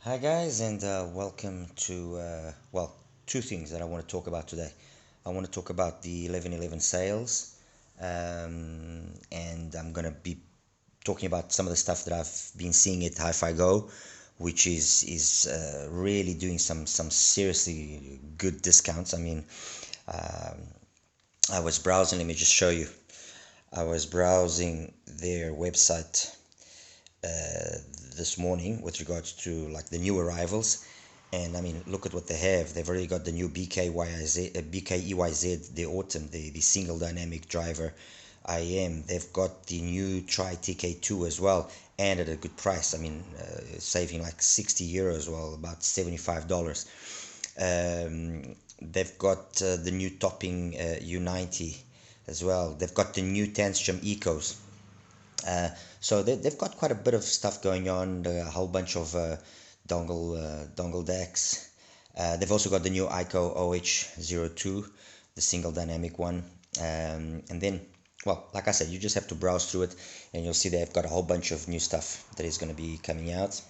Hi guys, and welcome to two things that I want to talk about today. I want to talk about the 11/11 sales, and I'm gonna be talking about some of the stuff that I've been seeing at HiFiGo, which is really doing some seriously good discounts. I mean, um, I was browsing. Let me just show you. I was browsing their website uh, this morning with regards to like the new arrivals. And I mean, look at what they have. They've already got the new BKEYZ, the autumn, the single dynamic driver IM. They've got the new TRN TA2 as well, and at a good price. I mean, saving like 60 euros, well, about $75. They've got the new topping U90 as well. They've got the new Tandstrom Ecos. So they've got quite a bit of stuff going on, a whole bunch of dongle decks. They've also got the new ICO OH02, the single dynamic one. And then, well, like I said, you just have to browse through it and you'll see they've got a whole bunch of new stuff that is going to be coming out,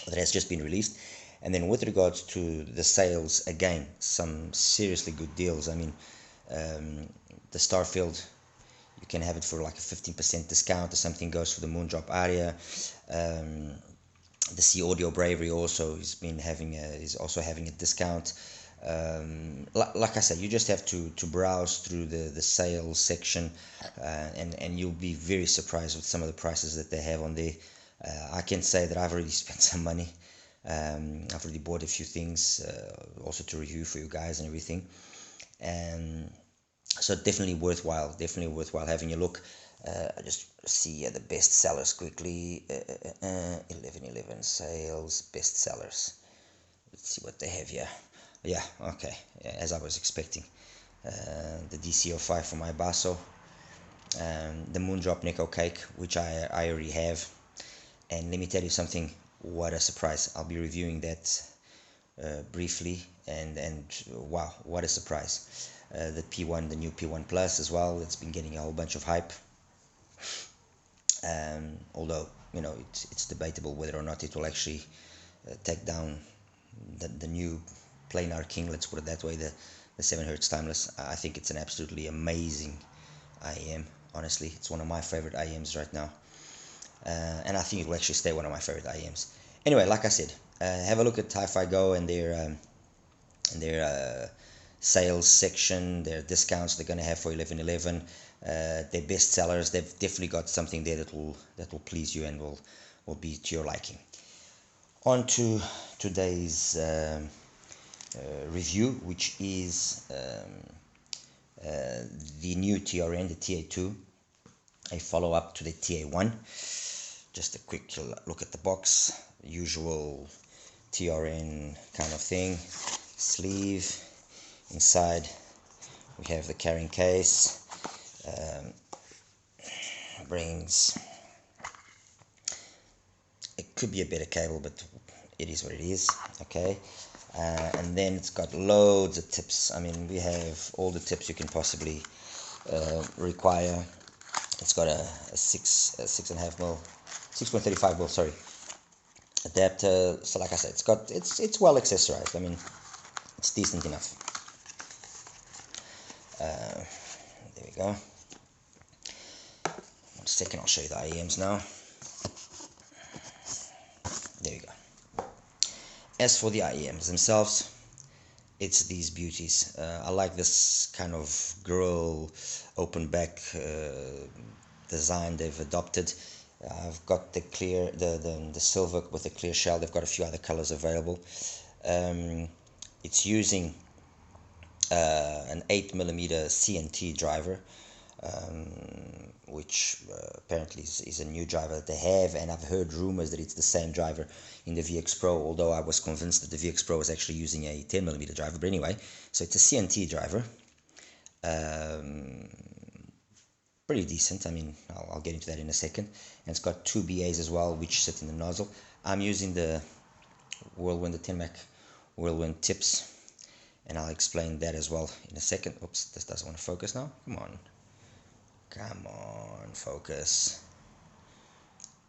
that has just been released. And then with regards to the sales, again, some seriously good deals. I mean, the Starfield, you can have it for like a 15% discount or something, goes for the Moondrop Aria. The C Audio Bravery also is also having a discount. Like I said, you just have to browse through the sales section, and you'll be very surprised with some of the prices that they have on there. I can say that I've already spent some money. I've already bought a few things, also to review for you guys and everything. And so definitely worthwhile having a look. I just see the best sellers quickly. 11/11 sales best sellers. Let's see what they have here. Yeah, okay, yeah, as I was expecting. The DC05 for my Basso, the Moondrop Neko Cake, which I already have. And let me tell you something, what a surprise. I'll be reviewing that briefly, and wow, what a surprise. The P1, the new P1 Plus as well, it's been getting a whole bunch of hype. Although, it's debatable whether or not it will actually take down the new planar King, let's put it that way, the 7 Hertz Timeless. I think it's an absolutely amazing IEM. Honestly, it's one of my favorite IEMs right now. And I think it will actually stay one of my favorite IEMs. Anyway, like I said, have a look at HiFiGo and their sales section, their discounts they're going to have for 11/11, their best sellers. They've definitely got something there that will please you and will be to your liking. On to today's review, which is the new TRN, the TA2, a follow-up to the TA1. Just a quick look at the box, usual TRN kind of thing. Sleeve, inside we have the carrying case. Brings, it could be a better cable, but it is what it is. Okay. And then it's got loads of tips. I mean, we have all the tips you can possibly require. It's got a 6.5 mil, 6.35 mil, sorry, adapter. So like I said, it's well accessorized. I mean, it's decent enough. There we go. One second, I'll show you the IEMs now. There you go. As for the IEMs themselves, it's these beauties. I like this kind of grill open back design they've adopted. I've got the clear, the silver with the clear shell. They've got a few other colors available. It's using an 8mm CNT driver, which apparently is a new driver that they have, and I've heard rumors that it's the same driver in the VX Pro, although I was convinced that the VX Pro is actually using a 10mm driver. But anyway, so it's a CNT driver. Pretty decent. I mean, I'll get into that in a second. And it's got two BAs as well, which sit in the nozzle. I'm using the Whirlwind, the 10 Mac Whirlwind tips, and I'll explain that as well in a second. Oops, this doesn't want to focus now. Come on, focus.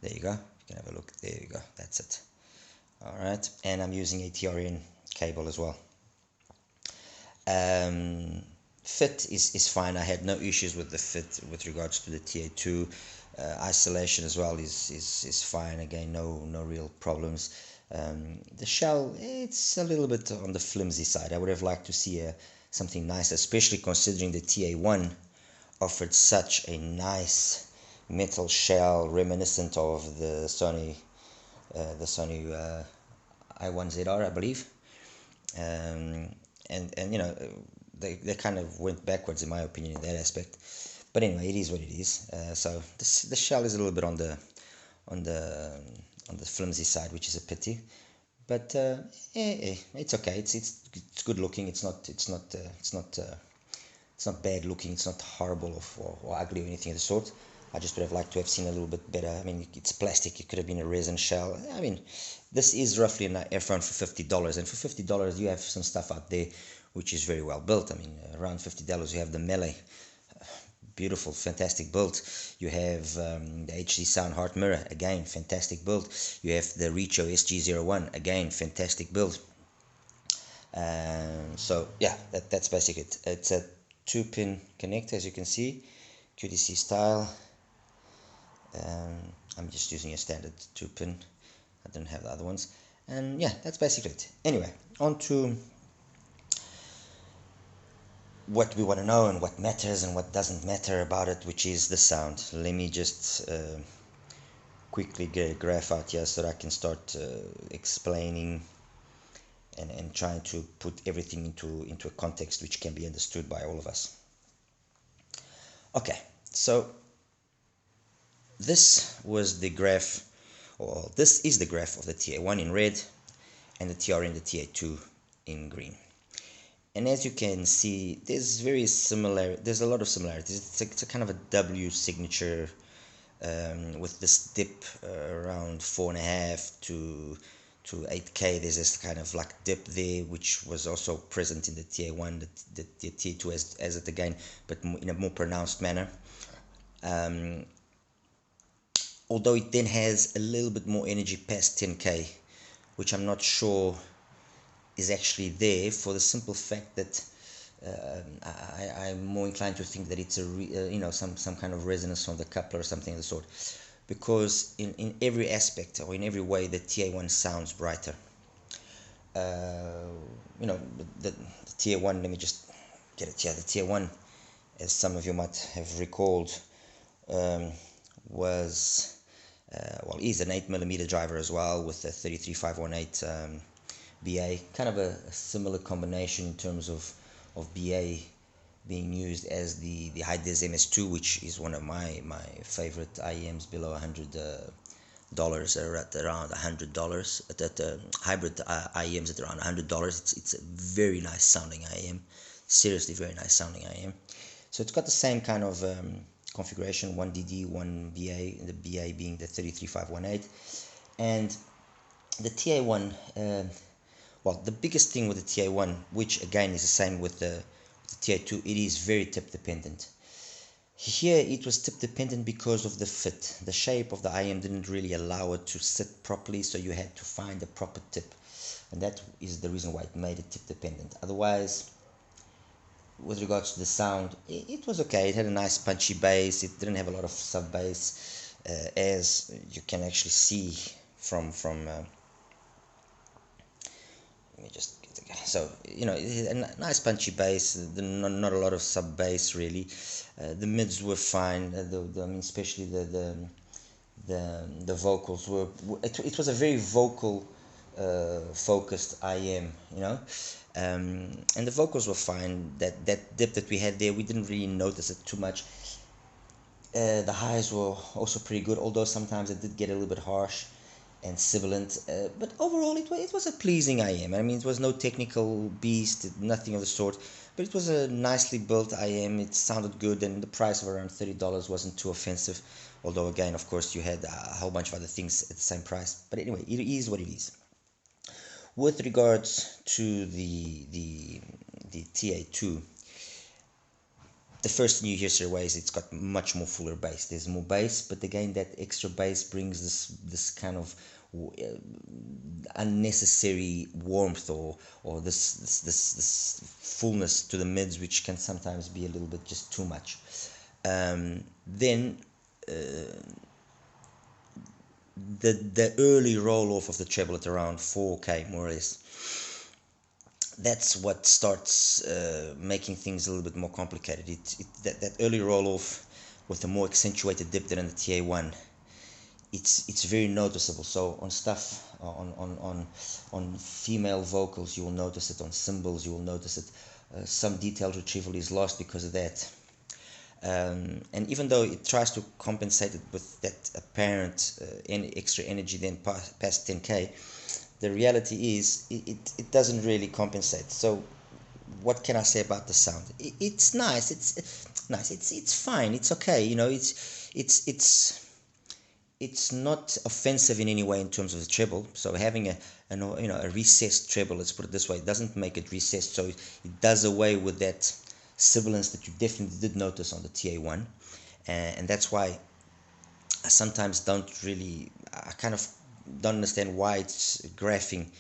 There you go. You can have a look. There you go. That's it. Alright, and I'm using a TRN cable as well. Fit is fine. I had no issues with the fit with regards to the TA2. Isolation as well is fine. Again, no real problems. The shell, it's a little bit on the flimsy side. I would have liked to see something nice, especially considering the TA1 offered such a nice metal shell reminiscent of the Sony I1ZR, I believe. And you know, they kind of went backwards in my opinion in that aspect, but anyway, it is what it is. So the shell is a little bit on the on the flimsy side, which is a pity, but it's okay. It's good looking. It's not bad looking. It's not horrible or ugly or anything of the sort. I just would have liked to have seen a little bit better. I mean, it's plastic. It could have been a resin shell. I mean, this is roughly an earphone for $50, and for $50 you have some stuff out there which is very well built. I mean, around $50 you have the Malia, beautiful, fantastic build. You have the HD Sound Heart Mirror, again, fantastic build. You have the Richo SG01, again, fantastic build. So yeah, that's basically it. It's a 2-pin connector, as you can see, QTC style. I'm just using a standard 2-pin. I don't have the other ones. And yeah, that's basically it. Anyway, on to what we want to know and what matters and what doesn't matter about it, which is the sound. Let me just quickly get a graph out here so that I can start explaining and trying to put everything into a context which can be understood by all of us. Okay, so this was the graph, or this is the graph of the TA1 in red and the TRN the TA2 in green. And as you can see, there's a lot of similarities. It's a kind of a W signature with this dip around 4.5 to 8K. There's this kind of like dip there, which was also present in the TA1, the TA2 as it again, but in a more pronounced manner. Although it then has a little bit more energy past 10K, which I'm not sure is actually there, for the simple fact that I'm more inclined to think that it's some kind of resonance from the coupler or something of the sort, because in every aspect or in every way the TA1 sounds brighter. The TA1, let me just get it here. The TA1, as some of you might have recalled, was is an 8mm driver as well, with a 33518 BA, kind of a similar combination in terms of BA being used as the Hi-Des MS2, which is one of my favorite IEMs below $100, or at around $100. At hybrid IEMs at around $100. It's a very nice sounding IEM, seriously very nice sounding IEM. So it's got the same kind of configuration, one DD, one BA, the BA being the 33518, and the TA1. Well, the biggest thing with the TA1, which again is the same with the TA2, it is very tip dependent. Here it was tip dependent because of the fit. The shape of the IM didn't really allow it to sit properly, so you had to find the proper tip, and that is the reason why it made it tip dependent. Otherwise, with regards to the sound, it was okay. It had a nice punchy bass. It didn't have a lot of sub bass, as you can actually see from let me just get the, so a nice punchy bass, not a lot of sub bass really. The mids were fine. I mean, especially the vocals were. It was a very vocal focused IM, and the vocals were fine. That dip that we had there, we didn't really notice it too much. The highs were also pretty good, although sometimes it did get a little bit harsh and sibilant, but overall it was a pleasing IM. I mean, it was no technical beast, nothing of the sort, but it was a nicely built IM. It sounded good, and the price of around $30 wasn't too offensive, although again, of course, you had a whole bunch of other things at the same price. But anyway, it is what it is. With regards to the TA2, the first thing you hear straight away is it's got much more fuller bass. There's more bass, but again, that extra bass brings this kind of unnecessary warmth or this fullness to the mids, which can sometimes be a little bit just too much. Then the early roll off of the treble at around 4K more or less, that's what starts making things a little bit more complicated. That early roll off with a more accentuated dip than in the TA1, it's very noticeable. So on stuff on female vocals, you will notice it. On cymbals, you will notice it. Some detailed retrieval is lost because of that. And even though it tries to compensate it with that apparent extra energy then past 10K, the reality is it doesn't really compensate. So what can I say about the sound? It's nice. It's nice. It's fine. It's okay. You know, it's not offensive in any way in terms of the treble. So having a recessed treble, let's put it this way, doesn't make it recessed. So it does away with that sibilance that you definitely did notice on the TA1, and that's why I sometimes I kind of don't understand why it's graphing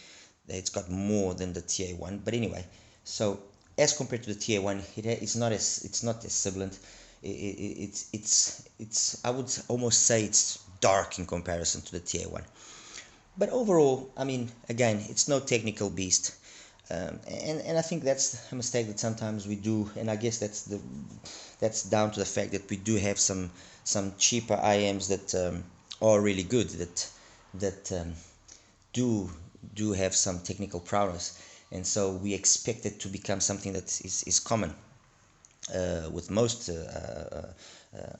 that it's got more than the TA1. But anyway, so as compared to the TA1, it's not as sibilant. It's I would almost say it's dark in comparison to the TA1. But overall, I mean, again, it's no technical beast. And I think that's a mistake that sometimes we do, and I guess that's down to the fact that we do have some cheaper IMs that are really good, that do have some technical prowess, and so we expect it to become something that is common with most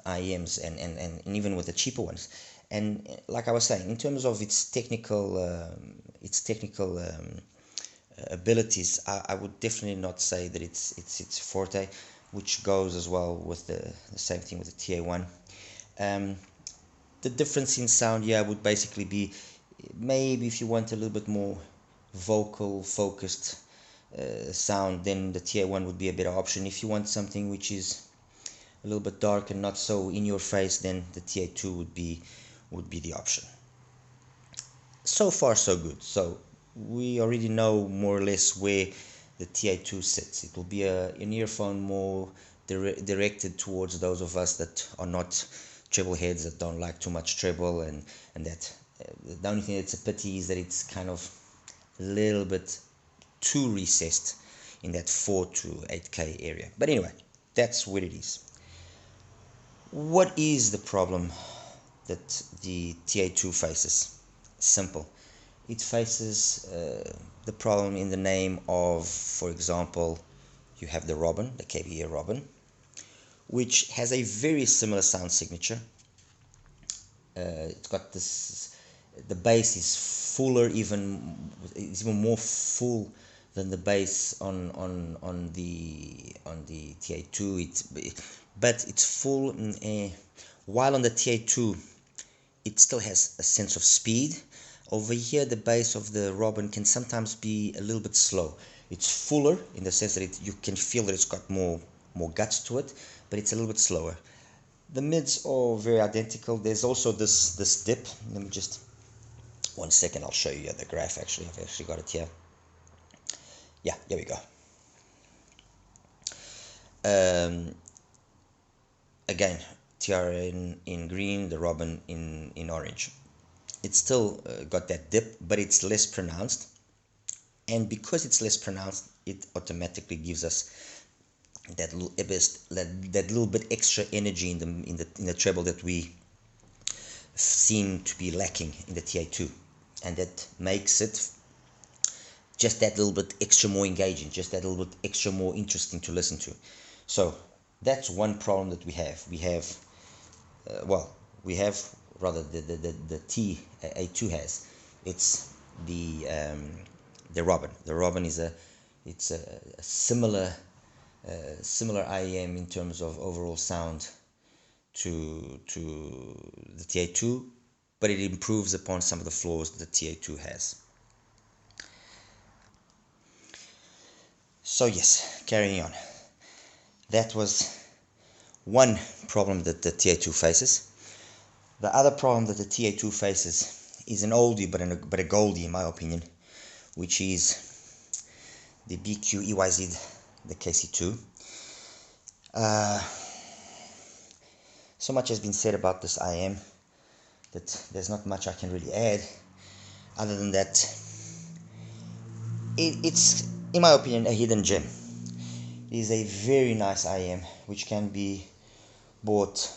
IEMs and even with the cheaper ones. And like I was saying, in terms of its technical abilities, I would definitely not say that it's forte, which goes as well with the same thing with the TA1. The difference in sound, yeah, would basically be maybe if you want a little bit more vocal focused sound, then the TA1 would be a better option. If you want something which is a little bit dark and not so in your face, then the TA2 would be the option. So far so good. So we already know more or less where the TA2 sits. It will be an earphone more directed towards those of us that are not treble heads, that don't like too much treble, and that the only thing that's a pity is that it's kind of a little bit too recessed in that 4 to 8K area. But anyway, that's what it is. What is the problem that the TA2 faces? Simple. It faces the problem in the name of, for example, you have the Robben, the KBA Robben, which has a very similar sound signature. It's got this, the bass is fuller, it's even more full than the bass on the TA2. But it's full, while on the TA2 it still has a sense of speed. Over here, the bass of the Robben can sometimes be a little bit slow. It's fuller in the sense that you can feel that it's got more guts to it, but it's a little bit slower. The mids are very identical. There's also this dip. Let me just 1 second. I'll show you the graph. Actually, I've actually got it here. Yeah, here we go. Again, TRN in green, the Robben in orange. It's still got that dip, but it's less pronounced, and because it's less pronounced, it automatically gives us that little bit extra energy in the treble that we seem to be lacking in the TA2, and that makes it just that little bit extra more engaging, just that little bit extra more interesting to listen to. So that's one problem that we have. We have rather the TA2 has. It's the Robben. The Robben is a similar IEM in terms of overall sound to the TA2, but it improves upon some of the flaws that the TA2 has. So yes, carrying on. That was one problem that the TA2 faces. The other problem that the TA2 faces is an oldie but a goldie in my opinion, which is the BQ EYZ, the KC2. So much has been said about this IM that there's not much I can really add, other than that it's, in my opinion, a hidden gem. It is a very nice IM which can be bought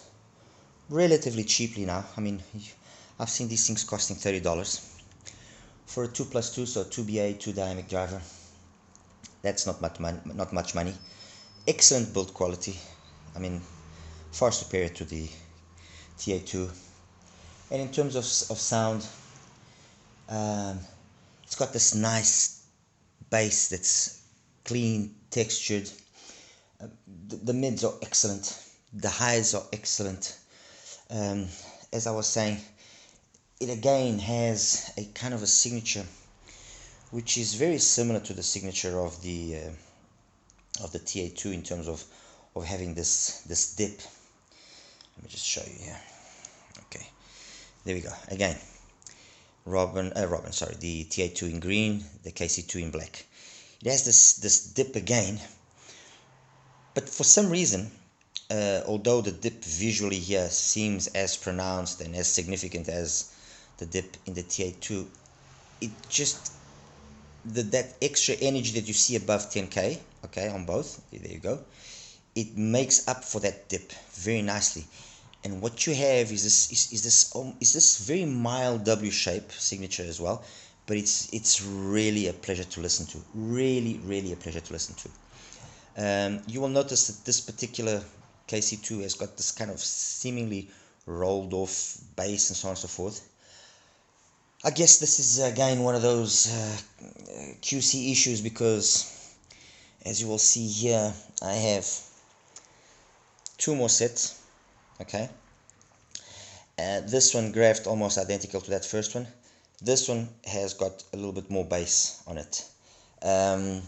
relatively cheaply now. I mean, I've seen these things costing $30 for a 2+2, so 2BA 2 dynamic driver. That's not much money. Excellent build quality. I mean, far superior to the TA2. And in terms of sound, it's got this nice bass that's clean, textured. The mids are excellent. The highs are excellent. As I was saying, it again has a kind of a signature which is very similar to the signature of the TA2 in terms of having this dip. Let me just show you here. Okay, there we go. Again, Robben, sorry, the TA2 in green, the KC2 in black. It has this dip again, but for some reason, although the dip visually here seems as pronounced and as significant as the dip in the TA2, it just, that extra energy that you see above 10k, okay, on both, there you go, it makes up for that dip very nicely. And what you have is this very mild W shape signature as well, but it's really a pleasure to listen to. Really a pleasure to listen to. You will notice that this particular KC2 has got this kind of seemingly rolled off bass and so on and so forth. I guess this is again one of those QC issues, because as you will see here, I have two more sets. Okay, this one graphed almost identical to that first one. This one has got a little bit more bass on it. I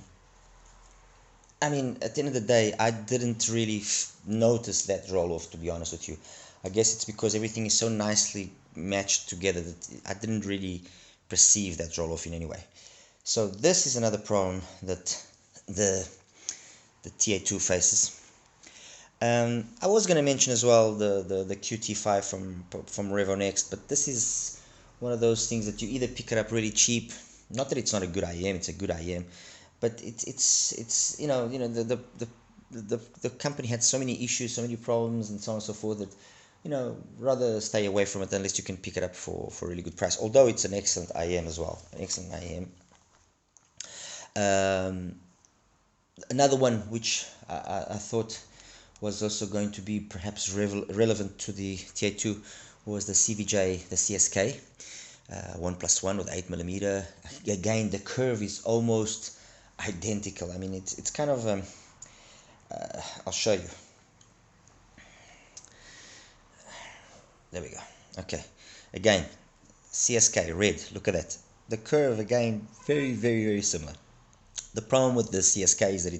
mean, at the end of the day, I didn't really notice that roll off, to be honest with you. I guess it's because everything is so nicely matched together that I didn't really perceive that roll off in any way. So this is another problem that the TA2 faces. I was going to mention as well the QT5 from Revo Next, but this is one of those things that you either pick it up really cheap. Not that it's not a good IM, it's a good IM, but it's you know the company had so many issues, so many problems, and so on and so forth, that rather stay away from it unless you can pick it up for a really good price. Although it's an excellent IM as well, an excellent IM. Another one which I thought was also going to be perhaps relevant to the TA2 was the CVJ, the CSK 1+1 with 8mm. Again, the curve is almost identical. I mean, it's kind of I'll show you. There we go. Okay, again, CSK red, look at that. The curve again, very similar. The problem with the CSK is that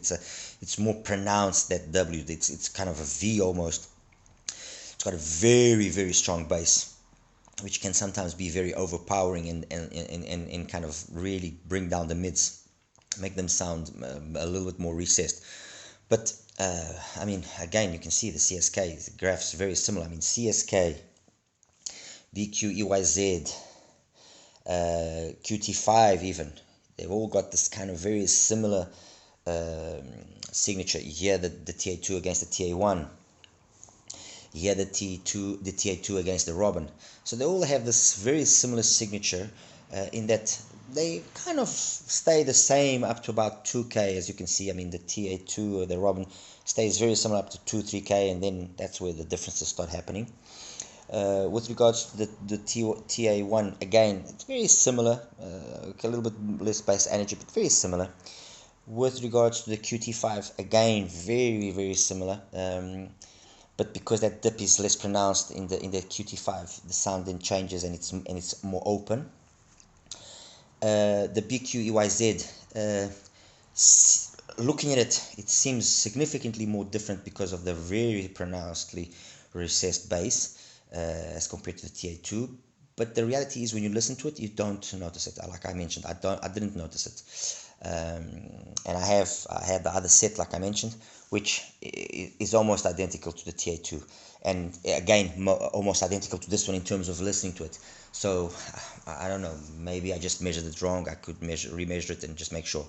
it's more pronounced, that W. It's kind of a V almost. It's got a very strong bass, which can sometimes be very overpowering and kind of really bring down the mids, make them sound a little bit more recessed. But I mean, again, you can see the CSK, the graphs very similar. I mean, CSK, BQ, EYZ, QT5 even, they've all got this kind of very similar signature. Here the TA2 against the TA1, here the TA2 against the Robben. So they all have this very similar signature in that they kind of stay the same up to about 2k, as you can see. I mean, the TA2 or the Robben stays very similar up to 2-3k, and then that's where the differences start happening. With regards to the TA1, again, it's very similar, a little bit less bass energy, but very similar. With regards to the QT5, again, very similar, but because that dip is less pronounced in the QT5, the sound then changes and it's more open. The BQ EYZ, looking at it, it seems significantly more different because of the very pronouncedly recessed bass as compared to the TA2. but the reality is when you listen to it, you don't notice it. Like I mentioned, I didn't notice it. And I had the other set, like I mentioned, which is almost identical to the TA2, and again almost identical to this one in terms of listening to it. So I don't know, maybe I just measured it wrong. I could remeasure it and just make sure.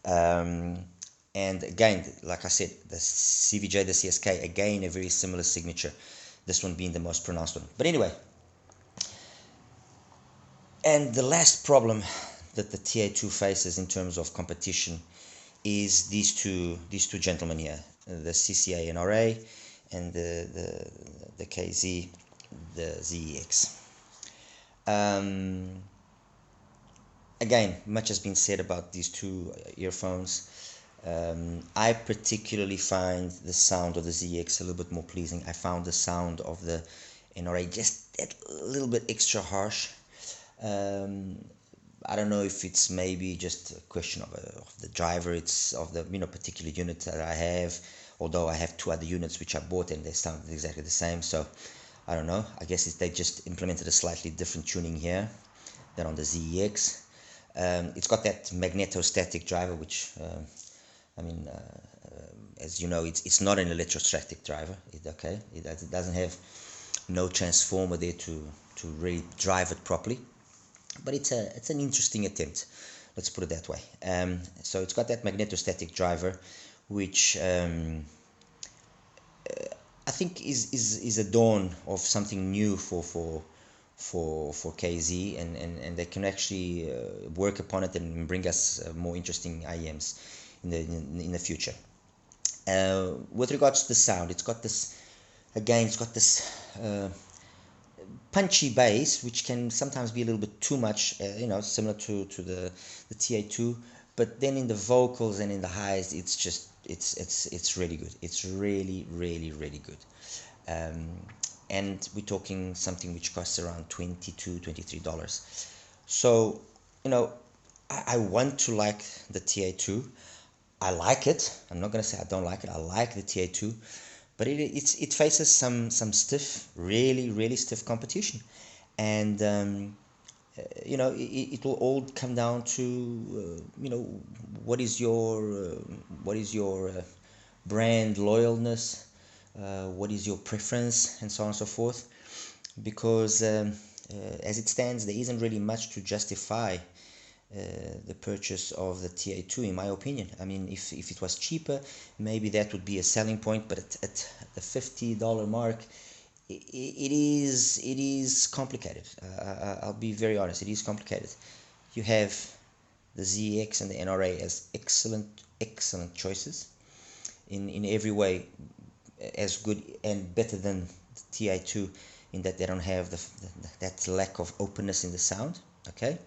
And again, like I said, the CVJ, the CSK, again a very similar signature, this one being the most pronounced one. But anyway, and the last problem that the TA2 faces in terms of competition is these two gentlemen here, the CCA NRA and the KZ, the ZEX. Again, much has been said about these two earphones. I particularly find the sound of the ZX a little bit more pleasing. I found the sound of the NRA just a little bit extra harsh. I don't know if it's maybe just a question of the driver, it's of the particular unit that I have, although I have two other units which I bought and they sound exactly the same. So I don't know, I guess they just implemented a slightly different tuning here than on the ZEX. It's got that magnetostatic driver, which as you know, it's not an electrostatic driver. It doesn't have no transformer there to really drive it properly, but it's an interesting attempt, let's put it that way. So it's got that magnetostatic driver, which I think is a dawn of something new for KZ, and they can actually work upon it and bring us more interesting IEMs in the future. With regards to the sound, it's got this punchy bass, which can sometimes be a little bit too much, similar to the TA2. But then in the vocals and in the highs, it's really good. It's really good. And we're talking something which costs around $22-23. So I want to like the TA2. I like it. I'm not gonna say I don't like it. I like the TA2, but it faces some stiff, really stiff competition, and it will all come down to what is your brand loyalness, what is your preference, and so on and so forth. Because as it stands, there isn't really much to justify the purchase of the TA2, in my opinion. I mean, if it was cheaper, maybe that would be a selling point, but at the $50 mark, it is complicated. I'll be very honest, it is complicated. You have the ZX and the NRA as excellent choices in every way, as good and better than the TA2, in that they don't have that lack of openness in the sound. Okay.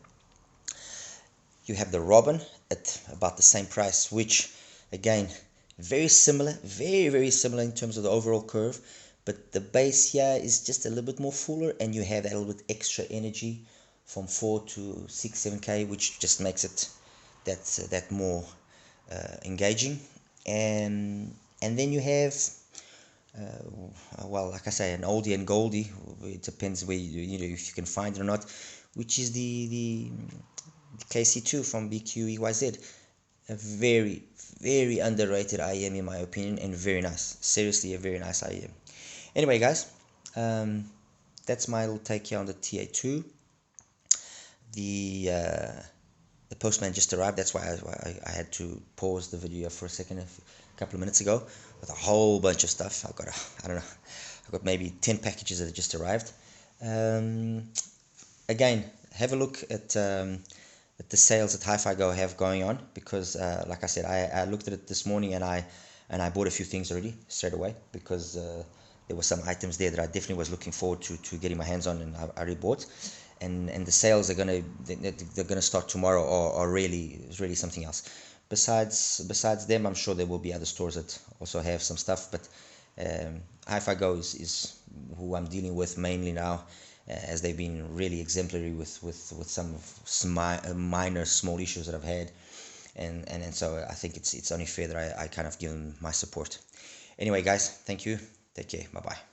You have the Robben at about the same price, which again very similar, very similar in terms of the overall curve, but the bass here is just a little bit more fuller, and you have that little bit extra energy from 4 to 6, 7K, which just makes it that more engaging. And then you have well, like I say, an oldie and goldie. It depends where if you can find it or not, which is the KC2 from BQEYZ. A very underrated IEM in my opinion, and very nice. Seriously, a very nice IEM. Anyway, guys, that's my little take here on the TA2. The postman just arrived. That's why I had to pause the video for a second a couple of minutes ago with a whole bunch of stuff. I've got maybe 10 packages that have just arrived. Again, have a look at the sales that HiFiGo have going on, because like I said, I looked at it this morning, and I bought a few things already straight away, because there were some items there that I definitely was looking forward to getting my hands on, and I already bought. And the sales they're gonna start tomorrow are really something else. Besides them, I'm sure there will be other stores that also have some stuff, but HiFiGo is who I'm dealing with mainly now, as they've been really exemplary with some minor small issues that I've had, and so I think it's only fair that I kind of give them my support. Anyway, guys, thank you. Take care. Bye bye.